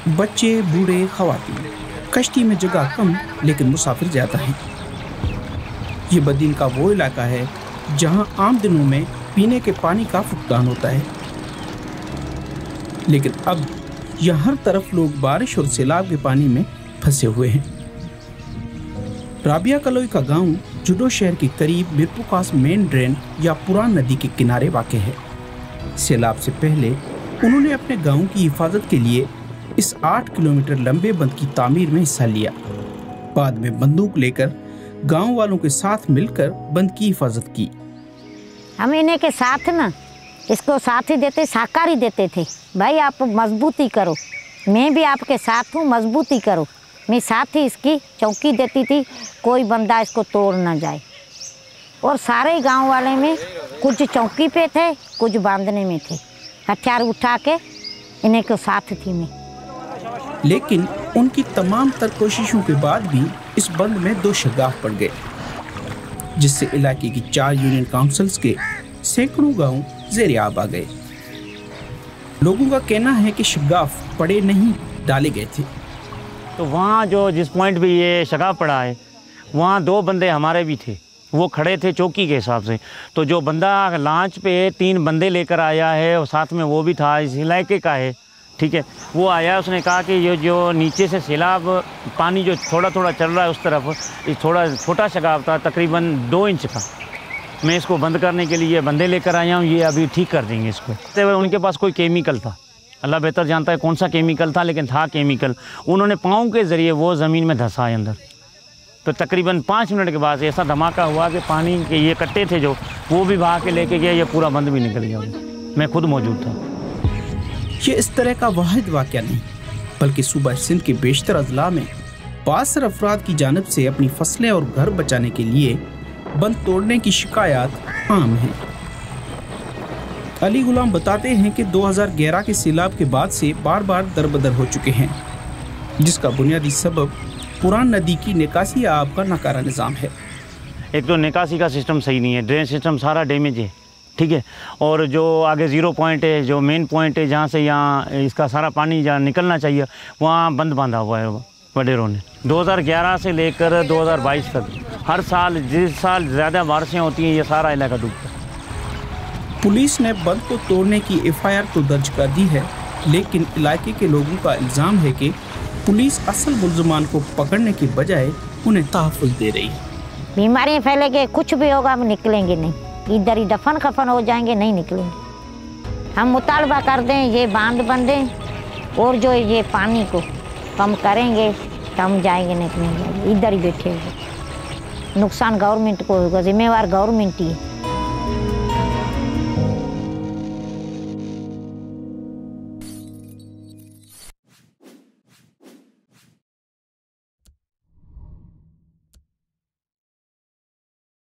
बच्चे, बूढ़े, खवातीन। कश्ती में जगह कम लेकिन मुसाफिर ज़्यादा हैं। ये बदीन का वो इलाका है जहां आम दिनों में पीने के पानी का फुकदान होता है, लेकिन अब यहाँ हर तरफ लोग बारिश और सैलाब के पानी में फंसे हुए हैं। राबिया कलोई का गांव जुडो शहर के करीब मिरपुकास मेन ड्रेन या पुरान नदी के किनारे वाक़ है। सैलाब से पहले उन्होंने अपने गांव की हिफाजत के लिए इस 8 किलोमीटर लंबे बंद की तामीर में हिस्सा लिया। बाद में बंदूक लेकर गांव वालों के साथ मिलकर बंद की हिफाजत की। हम इन्हें के साथ ना इसको साथ ही देते, साकार ही देते थे। भाई आप मजबूती करो, मैं भी आपके साथ हूँ, मजबूती करो। मैं साथ ही इसकी चौकी देती थी, कोई बंदा इसको तोड़ ना जाए। और सारे गांव वाले में कुछ चौकी पे थे, कुछ बांधने में थे। हथियार उठा के इन्हें के साथ थी मैं। लेकिन उनकी तमाम तर कोशिशों के बाद भी इस बंद में 2 शगाफ पड़ गए, जिससे इलाके की 4 यूनियन काउंसिल्स के सैकड़ों गांव ज़ेर-ए-आब आ गए। लोगों का कहना है कि शगाफ पड़े नहीं, डाले गए थे। तो वहाँ जो जिस पॉइंट पे ये शगाफ पड़ा है, वहाँ 2 बंदे हमारे भी थे, वो खड़े थे चौकी के हिसाब से। तो जो बंदा लांच पे 3 बंदे लेकर आया है और साथ में वो भी था, इस इलाके का है, ठीक है। वो आया, उसने कहा कि ये जो नीचे से सैलाब पानी जो थोड़ा थोड़ा चल रहा है उस तरफ, ये थोड़ा छोटा शगाफ था, तकरीबन 2 इंच का। मैं इसको बंद करने के लिए बंदे लेकर आया हूँ, ये अभी ठीक कर देंगे इसको। तो उनके पास कोई केमिकल था, अल्लाह बेहतर जानता है कौन सा केमिकल था, लेकिन था केमिकल। उन्होंने पाँव के ज़रिए वो ज़मीन में धंसा है अंदर। तो तकरीबन 5 मिनट के बाद ऐसा धमाका हुआ कि पानी के ये कट्टे थे जो, वो भी भाग के लेके गया, ये पूरा बंद भी निकल गया। मैं खुद मौजूद था। ये इस तरह का वाहिद वाक़या नहीं, बल्कि सूबा सिंध के बेशतर अजला में बासर अफराद की जानिब से अपनी फसलें और घर बचाने के लिए बंद तोड़ने की शिकायत आम है। अली गुलाम बताते हैं कि 2011 के सैलाब के बाद से बार बार दरबदर हो चुके हैं, जिसका बुनियादी सबब पुरान नदी की निकासी आब का नाकारा निज़ाम है। एक तो निकासी का सिस्टम सही नहीं है, ड्रेन सिस्टम सारा डैमेज है, ठीक है। और जो आगे 0 पॉइंट है, जो मेन पॉइंट है जहाँ से यहाँ इसका सारा पानी जहाँ निकलना चाहिए, वहाँ बंद बांधा हुआ है वडेरों ने। 2011 से लेकर 2022 तक हर साल, जिस साल ज़्यादा बारिशें होती हैं, ये सारा इलाका डूबता है। पुलिस ने बंद को तोड़ने की एफआईआर तो दर्ज कर दी है, लेकिन इलाके के लोगों का इल्ज़ाम है कि पुलिस असल मुल्ज़मान को पकड़ने की बजाय उन्हें तहफ़्फ़ुज़ दे रही है। बीमारियाँ फैलेंगे, कुछ भी होगा, हम निकलेंगे नहीं, इधर ही दफन खफन हो जाएंगे, नहीं निकलेंगे। हम मुतालबा कर दें ये बांध बंदें और जो ये पानी को कम करेंगे तो हम जाएंगे, नहीं जाएंगे, इधर ही बैठे हुए। नुकसान गवर्नमेंट को होगा, जिम्मेवार गवर्नमेंट ही है।